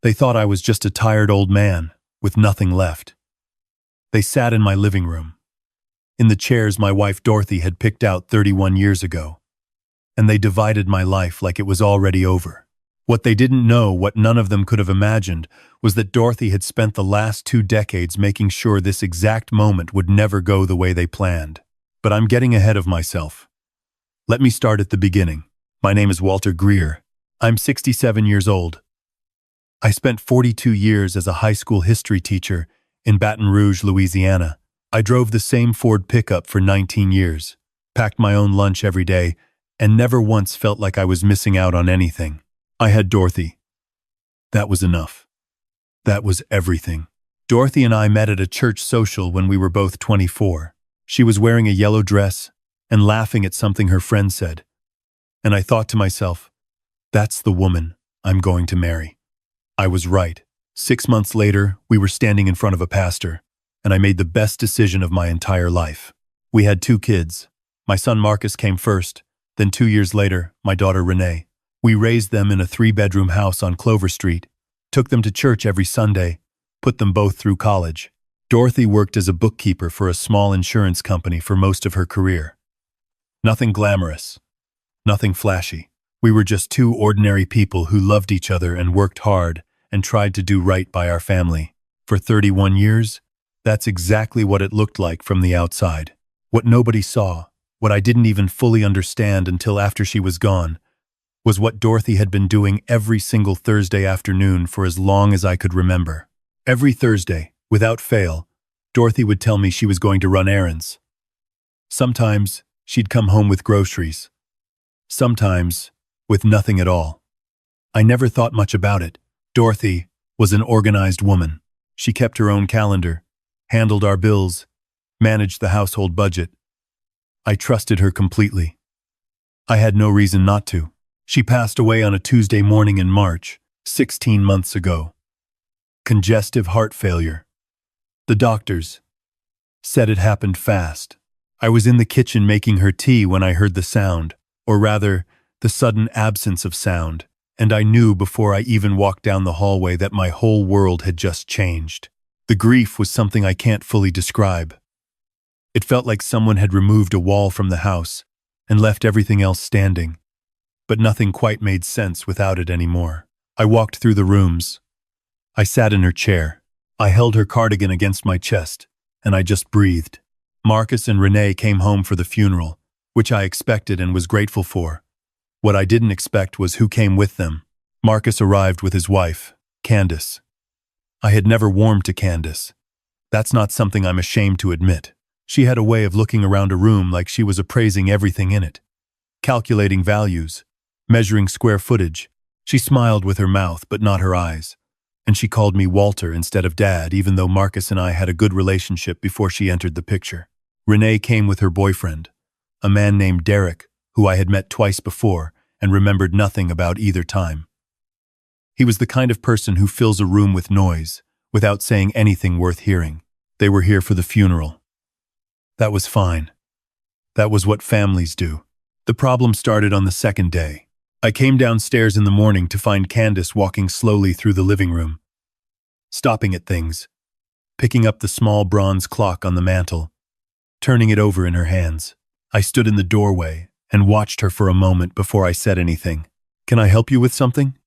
They thought I was just a tired old man with nothing left. They sat in my living room, in the chairs my wife Dorothy had picked out 31 years ago, and they divided my life like it was already over. What they didn't know, what none of them could have imagined, was that Dorothy had spent the last 2 decades making sure this exact moment would never go the way they planned. But I'm getting ahead of myself. Let me start at the beginning. My name is Walter Greer. I'm 67 years old. I spent 42 years as a high school history teacher in Baton Rouge, Louisiana. I drove the same Ford pickup for 19 years, packed my own lunch every day, and never once felt like I was missing out on anything. I had Dorothy. That was enough. That was everything. Dorothy and I met at a church social when we were both 24. She was wearing a yellow dress and laughing at something her friend said. And I thought to myself, that's the woman I'm going to marry. I was right. 6 months later, we were standing in front of a pastor, and I made the best decision of my entire life. We had 2 kids. My son Marcus came first, then 2 years later, my daughter Renee. We raised them in a 3-bedroom house on Clover Street, took them to church every Sunday, put them both through college. Dorothy worked as a bookkeeper for a small insurance company for most of her career. Nothing glamorous, nothing flashy. We were just 2 ordinary people who loved each other and worked hard and tried to do right by our family. For 31 years, that's exactly what it looked like from the outside. What nobody saw, what I didn't even fully understand until after she was gone, was what Dorothy had been doing every single Thursday afternoon for as long as I could remember. Every Thursday, without fail, Dorothy would tell me she was going to run errands. Sometimes she'd come home with groceries. Sometimes with nothing at all. I never thought much about it. Dorothy was an organized woman. She kept her own calendar, handled our bills, managed the household budget. I trusted her completely. I had no reason not to. She passed away on a Tuesday morning in March, 16 months ago. Congestive heart failure. The doctors said it happened fast. I was in the kitchen making her tea when I heard the sound, or rather, the sudden absence of sound, and I knew before I even walked down the hallway that my whole world had just changed. The grief was something I can't fully describe. It felt like someone had removed a wall from the house and left everything else standing. But nothing quite made sense without it anymore. I walked through the rooms. I sat in her chair. I held her cardigan against my chest, and I just breathed. Marcus and Renee came home for the funeral, which I expected and was grateful for. What I didn't expect was who came with them. Marcus arrived with his wife, Candace. I had never warmed to Candace. That's not something I'm ashamed to admit. She had a way of looking around a room like she was appraising everything in it, calculating values, measuring square footage. She smiled with her mouth but not her eyes, and she called me Walter instead of Dad, even though Marcus and I had a good relationship before she entered the picture. Renee came with her boyfriend, a man named Derek, who I had met twice before and remembered nothing about either time. He was the kind of person who fills a room with noise without saying anything worth hearing. They were here for the funeral. That was fine. That was what families do. The problem started on the second day. I came downstairs in the morning to find Candace walking slowly through the living room, stopping at things, picking up the small bronze clock on the mantel, turning it over in her hands. I stood in the doorway and watched her for a moment before I said anything. "Can I help you with something?"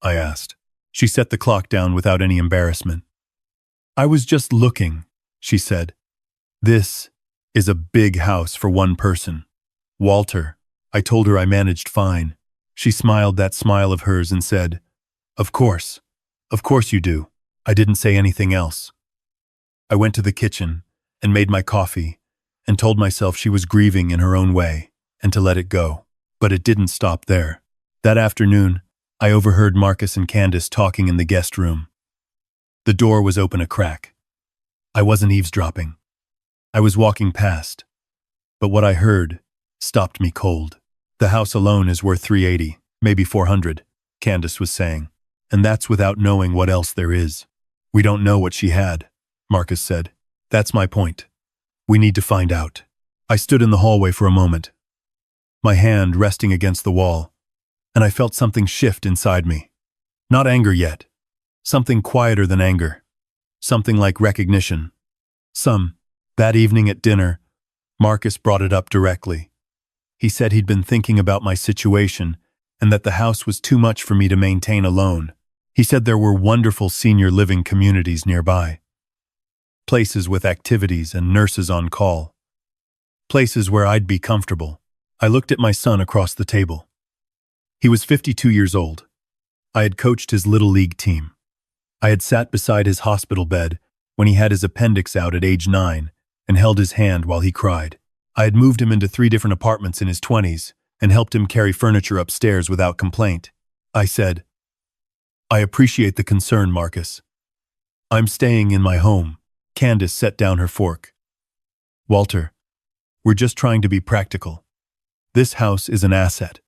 I asked. She set the clock down without any embarrassment. "I was just looking," she said. "This is a big house for one person." "Walter," I told her I managed fine. She smiled that smile of hers and said, Of course you do." I didn't say anything else. I went to the kitchen and made my coffee and told myself she was grieving in her own way and to let it go. But it didn't stop there. That afternoon, I overheard Marcus and Candace talking in the guest room. The door was open a crack. I wasn't eavesdropping. I was walking past. But what I heard stopped me cold. "The house alone is worth $380, maybe $400, Candace was saying. "And that's without knowing what else there is." "We don't know what she had," Marcus said. "That's my point. We need to find out." I stood in the hallway for a moment, my hand resting against the wall, and I felt something shift inside me. Not anger yet. Something quieter than anger. Something like recognition. That evening at dinner, Marcus brought it up directly. He said he'd been thinking about my situation and that the house was too much for me to maintain alone. He said there were wonderful senior living communities nearby. Places with activities and nurses on call. Places where I'd be comfortable. I looked at my son across the table. He was 52 years old. I had coached his little league team. I had sat beside his hospital bed when he had his appendix out at age 9 and held his hand while he cried. I had moved him into 3 different apartments in his 20s and helped him carry furniture upstairs without complaint. I said, "I appreciate the concern, Marcus. I'm staying in my home." Candace set down her fork. "Walter, we're just trying to be practical. This house is an asset.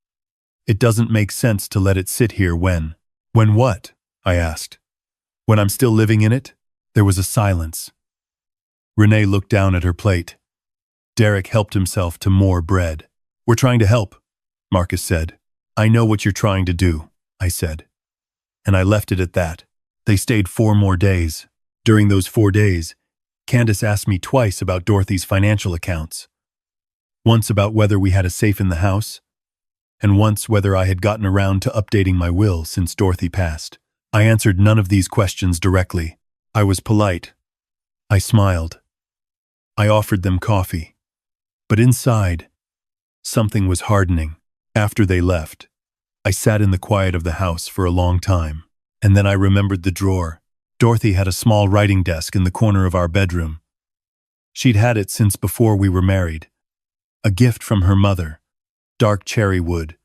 It doesn't make sense to let it sit here when..." "When what?" I asked. "When I'm still living in it?" There was a silence. Renee looked down at her plate. Derek helped himself to more bread. "We're trying to help," Marcus said. "I know what you're trying to do," I said. And I left it at that. They stayed 4 more days. During those 4 days, Candace asked me twice about Dorothy's financial accounts. Once about whether we had a safe in the house, and once whether I had gotten around to updating my will since Dorothy passed. I answered none of these questions directly. I was polite. I smiled. I offered them coffee. But inside, something was hardening. After they left, I sat in the quiet of the house for a long time, and then I remembered the drawer. Dorothy had a small writing desk in the corner of our bedroom. She'd had it since before we were married. A gift from her mother. Dark cherry wood.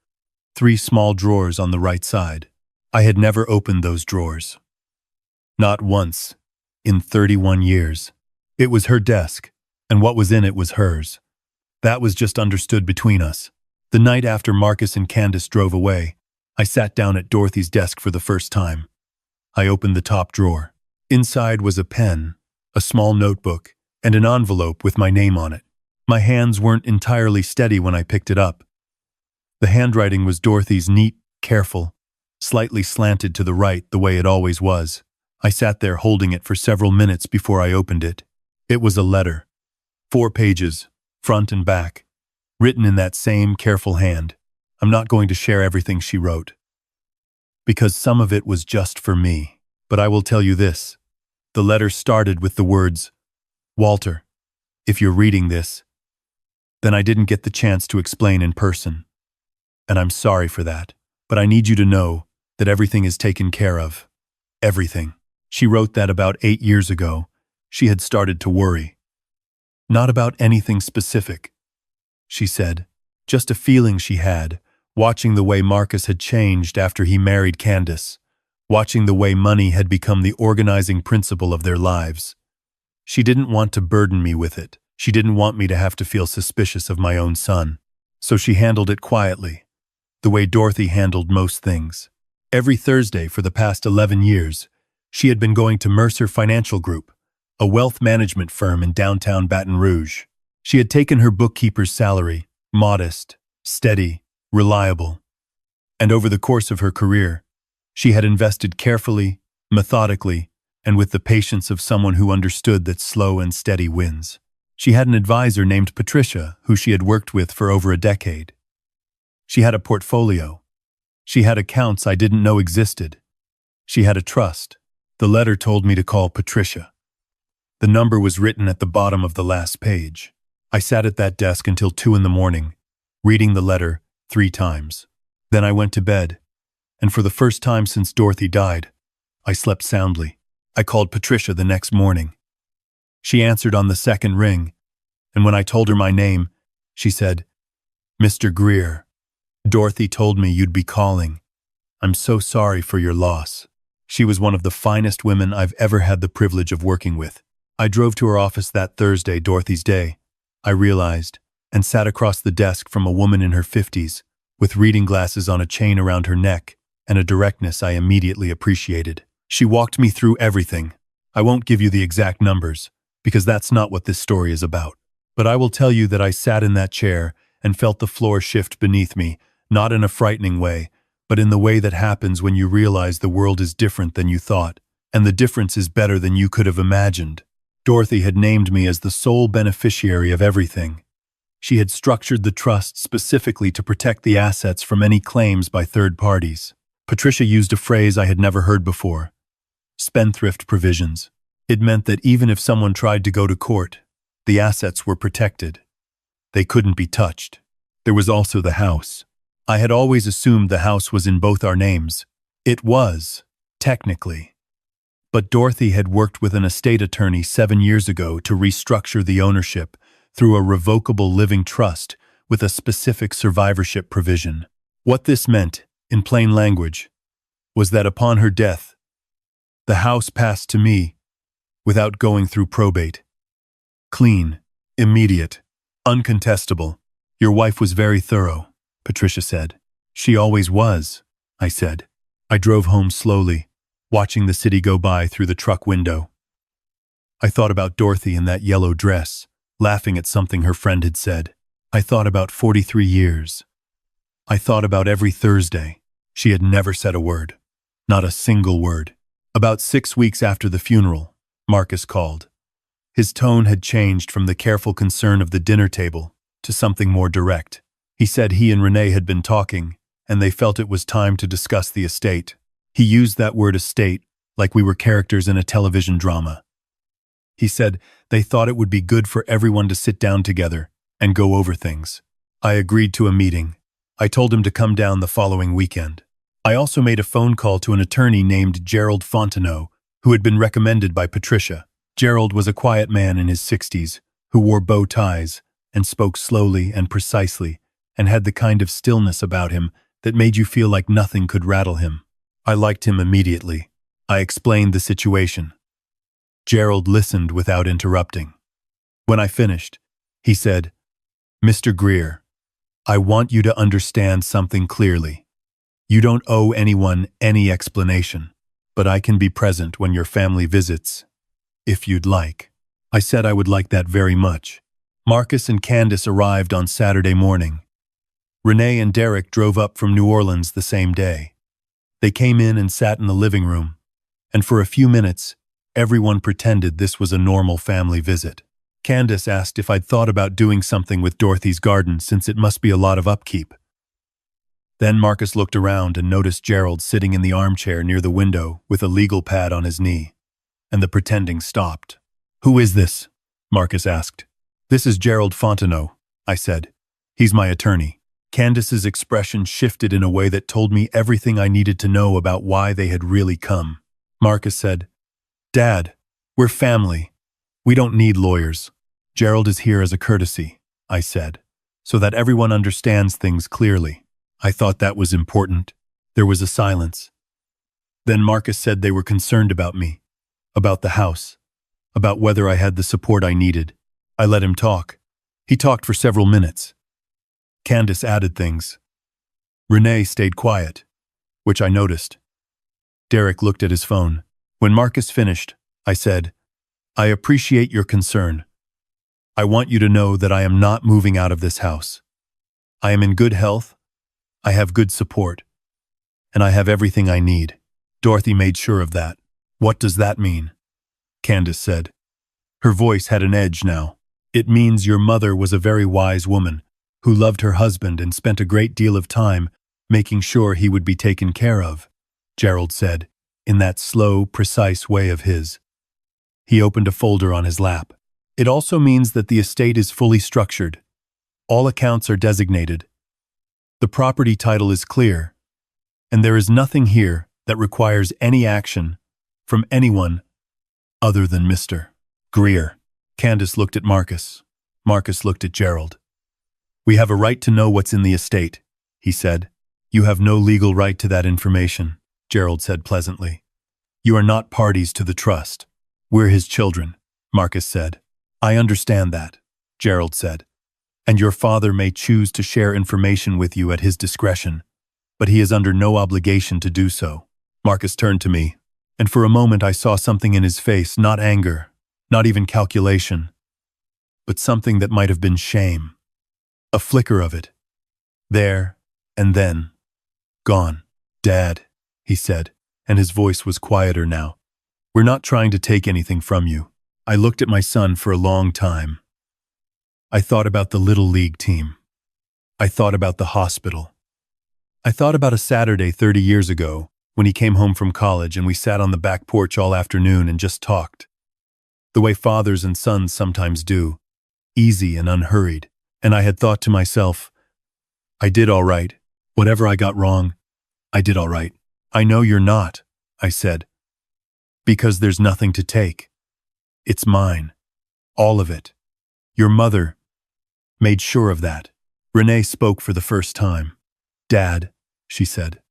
3 small drawers on the right side. I had never opened those drawers. Not once, in 31 years. It was her desk, and what was in it was hers. That was just understood between us. The night after Marcus and Candace drove away, I sat down at Dorothy's desk for the first time. I opened the top drawer. Inside was a pen, a small notebook, and an envelope with my name on it. My hands weren't entirely steady when I picked it up. The handwriting was Dorothy's neat, careful, slightly slanted to the right the way it always was. I sat there holding it for several minutes before I opened it. It was a letter. 4 pages, front and back, written in that same careful hand. I'm not going to share everything she wrote, because some of it was just for me. But I will tell you this. The letter started with the words, "Walter, if you're reading this," then I didn't get the chance to explain in person. And I'm sorry for that, but I need you to know that everything is taken care of. Everything. She wrote that about 8 years ago. She had started to worry. Not about anything specific, she said, just a feeling she had, watching the way Marcus had changed after he married Candace, watching the way money had become the organizing principle of their lives. She didn't want to burden me with it. She didn't want me to have to feel suspicious of my own son. So she handled it quietly, the way Dorothy handled most things. Every Thursday for the past 11 years, she had been going to Mercer Financial Group, a wealth management firm in downtown Baton Rouge. She had taken her bookkeeper's salary, modest, steady, reliable. And over the course of her career, she had invested carefully, methodically, and with the patience of someone who understood that slow and steady wins. She had an advisor named Patricia, who she had worked with for over a decade. She had a portfolio. She had accounts I didn't know existed. She had a trust. The letter told me to call Patricia. The number was written at the bottom of the last page. I sat at that desk until 2 in the morning, reading the letter 3 times. Then I went to bed, and for the first time since Dorothy died, I slept soundly. I called Patricia the next morning. She answered on the second ring, and when I told her my name, she said, "Mr. Greer, Dorothy told me you'd be calling. I'm so sorry for your loss." She was one of the finest women I've ever had the privilege of working with. I drove to her office that Thursday, Dorothy's day, I realized, and sat across the desk from a woman in her 50s, with reading glasses on a chain around her neck, and a directness I immediately appreciated. She walked me through everything. I won't give you the exact numbers, because that's not what this story is about. But I will tell you that I sat in that chair and felt the floor shift beneath me, not in a frightening way, but in the way that happens when you realize the world is different than you thought. And the difference is better than you could have imagined. Dorothy had named me as the sole beneficiary of everything. She had structured the trust specifically to protect the assets from any claims by third parties. Patricia used a phrase I had never heard before: spendthrift provisions. It meant that even if someone tried to go to court, the assets were protected. They couldn't be touched. There was also the house. I had always assumed the house was in both our names. It was, technically. But Dorothy had worked with an estate attorney 7 years ago to restructure the ownership through a revocable living trust with a specific survivorship provision. What this meant, in plain language, was that upon her death, the house passed to me without going through probate. Clean, immediate, uncontestable. Your wife was very thorough, Patricia said. She always was, I said. I drove home slowly, watching the city go by through the truck window. I thought about Dorothy in that yellow dress, laughing at something her friend had said. I thought about 43 years. I thought about every Thursday. She had never said a word. Not a single word. About 6 weeks after the funeral, Marcus called. His tone had changed from the careful concern of the dinner table to something more direct. He said he and Renee had been talking, and they felt it was time to discuss the estate. He used that word estate like we were characters in a television drama. He said they thought it would be good for everyone to sit down together and go over things. I agreed to a meeting. I told him to come down the following weekend. I also made a phone call to an attorney named Gerald Fontenot, who had been recommended by Patricia. Gerald was a quiet man in his 60s who wore bow ties and spoke slowly and precisely and had the kind of stillness about him that made you feel like nothing could rattle him. I liked him immediately. I explained the situation. Gerald listened without interrupting. When I finished, he said, "Mr. Greer, I want you to understand something clearly. You don't owe anyone any explanation, but I can be present when your family visits, if you'd like." I said I would like that very much. Marcus and Candace arrived on Saturday morning. Renee and Derek drove up from New Orleans the same day. They came in and sat in the living room, and for a few minutes, everyone pretended this was a normal family visit. Candace asked if I'd thought about doing something with Dorothy's garden since it must be a lot of upkeep. Then Marcus looked around and noticed Gerald sitting in the armchair near the window with a legal pad on his knee, and the pretending stopped. "Who is this?" Marcus asked. "This is Gerald Fontenot," I said. "He's my attorney." Candace's expression shifted in a way that told me everything I needed to know about why they had really come. Marcus said, "Dad, we're family. We don't need lawyers. Gerald is here as a courtesy," I said, "so that everyone understands things clearly." I thought that was important. There was a silence. Then Marcus said they were concerned about me, about the house, about whether I had the support I needed. I let him talk. He talked for several minutes. Candace added things. Renee stayed quiet, which I noticed. Derek looked at his phone. When Marcus finished, I said, "I appreciate your concern. I want you to know that I am not moving out of this house. I am in good health, I have good support, and I have everything I need." Dorothy made sure of that. "What does that mean?" Candace said. Her voice had an edge now. "It means your mother was a very wise woman who loved her husband and spent a great deal of time making sure he would be taken care of," Gerald said, in that slow, precise way of his. He opened a folder on his lap. "It also means that the estate is fully structured. All accounts are designated. The property title is clear, and there is nothing here that requires any action from anyone other than Mr. Greer." Candace looked at Marcus. Marcus looked at Gerald. "We have a right to know what's in the estate," he said. "You have no legal right to that information," Gerald said pleasantly. "You are not parties to the trust. We're his children," Marcus said. "I understand that," Gerald said. "And your father may choose to share information with you at his discretion, but he is under no obligation to do so." Marcus turned to me, and for a moment I saw something in his face, not anger, not even calculation, but something that might have been shame. A flicker of it. There, and then, gone. "Dad," he said, and his voice was quieter now. We're not trying to take anything from you. I looked at my son for a long time. I thought about the Little League team. I thought about the hospital. I thought about a Saturday 30 years ago when he came home from college and we sat on the back porch all afternoon and just talked. The way fathers and sons sometimes do, easy and unhurried. And I had thought to myself, I did all right. Whatever I got wrong, I did all right. I know you're not, I said. Because there's nothing to take. It's mine. All of it. Your mother made sure of that. Renee spoke for the first time. Dad, she said.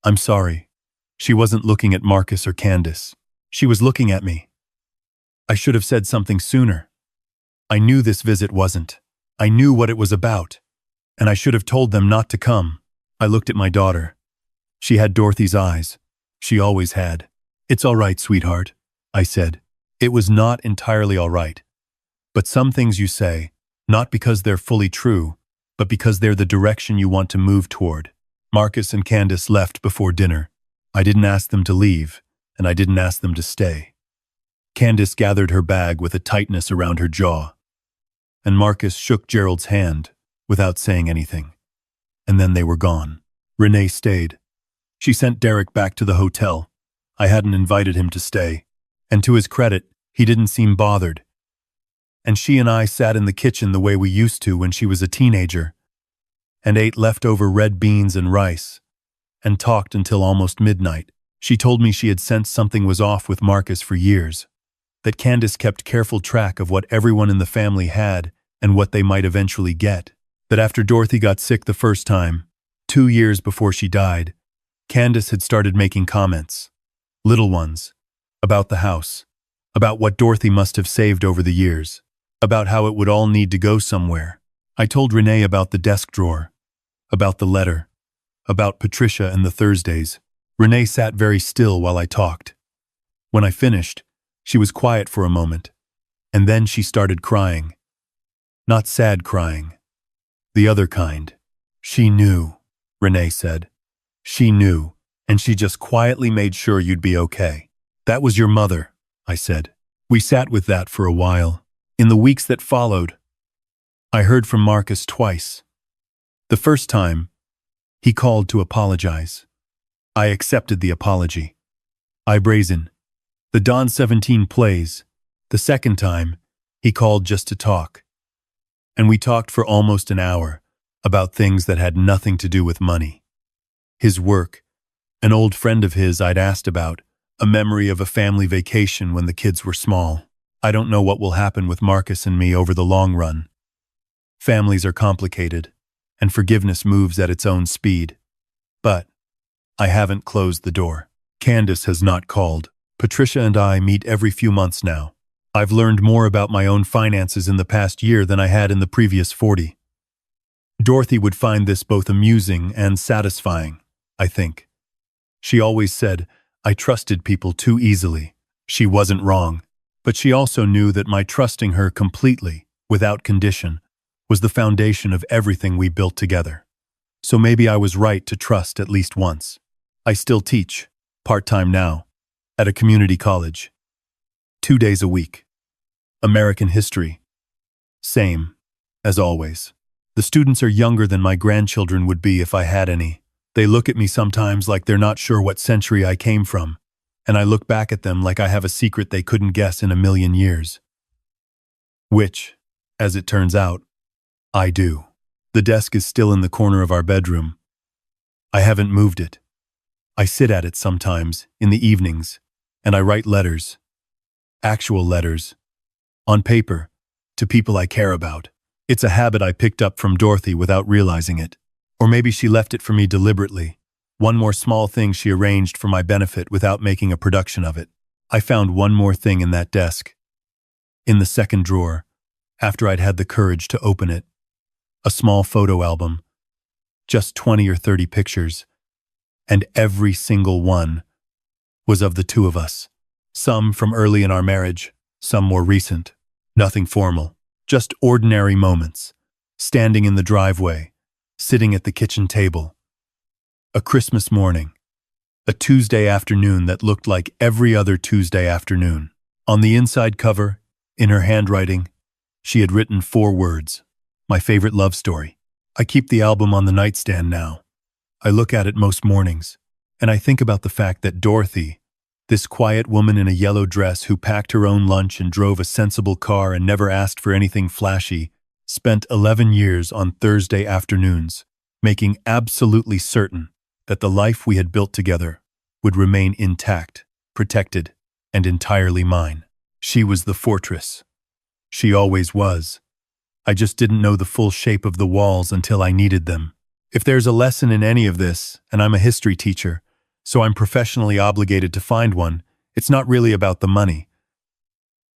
I'm sorry. She wasn't looking at Marcus or Candace. She was looking at me. I should have said something sooner. I knew this visit wasn't. I knew what it was about. And I should have told them not to come. I looked at my daughter. She had Dorothy's eyes. She always had. It's all right, sweetheart, I said. It was not entirely all right. But some things you say, not because they're fully true, but because they're the direction you want to move toward. Marcus and Candace left before dinner. I didn't ask them to leave, and I didn't ask them to stay. Candace gathered her bag with a tightness around her jaw, and Marcus shook Gerald's hand without saying anything. And then they were gone. Renee stayed. She sent Derek back to the hotel. I hadn't invited him to stay, and to his credit, he didn't seem bothered. And she and I sat in the kitchen the way we used to when she was a teenager, and ate leftover red beans and rice, and talked until almost midnight. She told me she had sensed something was off with Marcus for years, that Candace kept careful track of what everyone in the family had and what they might eventually get, that after Dorothy got sick the first time, 2 years before she died, Candace had started making comments, little ones, about the house, about what Dorothy must have saved over the years, about how it would all need to go somewhere. I told Renee about the desk drawer, about the letter, about Patricia and the Thursdays. Renee sat very still while I talked. When I finished, she was quiet for a moment, and then she started crying. Not sad crying. The other kind. She knew, Renee said. She knew, and she just quietly made sure you'd be okay. That was your mother, I said. We sat with that for a while. In the weeks that followed, I heard from Marcus twice. The first time, he called to apologize. I accepted the apology. I brazen. The Don 17 plays. The second time, he called just to talk. And we talked for almost an hour about things that had nothing to do with money. His work, an old friend of his I'd asked about, a memory of a family vacation when the kids were small. I don't know what will happen with Marcus and me over the long run. Families are complicated, and forgiveness moves at its own speed. But I haven't closed the door. Candace has not called. Patricia and I meet every few months now. I've learned more about my own finances in the past year than I had in the previous 40. Dorothy would find this both amusing and satisfying, I think. She always said, I trusted people too easily. She wasn't wrong, but she also knew that my trusting her completely, without condition, was the foundation of everything we built together. So maybe I was right to trust at least once. I still teach, part-time now, at a community college. 2 days a week. American history. Same, as always. The students are younger than my grandchildren would be if I had any. They look at me sometimes like they're not sure what century I came from, and I look back at them like I have a secret they couldn't guess in a million years. Which, as it turns out, I do. The desk is still in the corner of our bedroom. I haven't moved it. I sit at it sometimes, in the evenings, and I write letters. Actual letters. On paper, to people I care about. It's a habit I picked up from Dorothy without realizing it. Or maybe she left it for me deliberately. One more small thing she arranged for my benefit without making a production of it. I found one more thing in that desk. In the second drawer, after I'd had the courage to open it. A small photo album. Just 20 or 30 pictures. And every single one was of the two of us. Some from early in our marriage, some more recent. Nothing formal. Just ordinary moments. Standing in the driveway. Sitting at the kitchen table. A Christmas morning. A Tuesday afternoon that looked like every other Tuesday afternoon. On the inside cover, in her handwriting, she had written 4 words. My favorite love story. I keep the album on the nightstand now. I look at it most mornings, and I think about the fact that Dorothy, this quiet woman in a yellow dress who packed her own lunch and drove a sensible car and never asked for anything flashy, spent 11 years on Thursday afternoons, making absolutely certain that the life we had built together would remain intact, protected, and entirely mine. She was the fortress. She always was. I just didn't know the full shape of the walls until I needed them. If there's a lesson in any of this, and I'm a history teacher, so I'm professionally obligated to find one, it's not really about the money.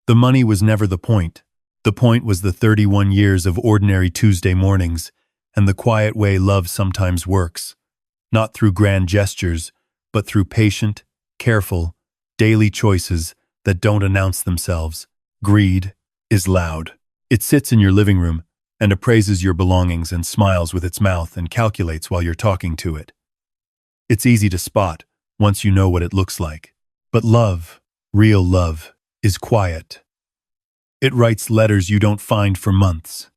The money was never the point. The point was the 31 years of ordinary Tuesday mornings and the quiet way love sometimes works. Not through grand gestures, but through patient, careful, daily choices that don't announce themselves. Greed is loud. It sits in your living room and appraises your belongings and smiles with its mouth and calculates while you're talking to it. It's easy to spot once you know what it looks like. But love, real love, is quiet. It writes letters you don't find for months.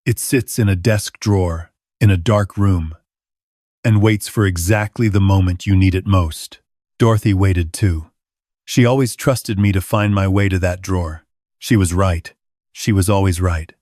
It sits in a desk drawer, in a dark room, and waits for exactly the moment you need it most. Dorothy waited too. She always trusted me to find my way to that drawer. She was right. She was always right.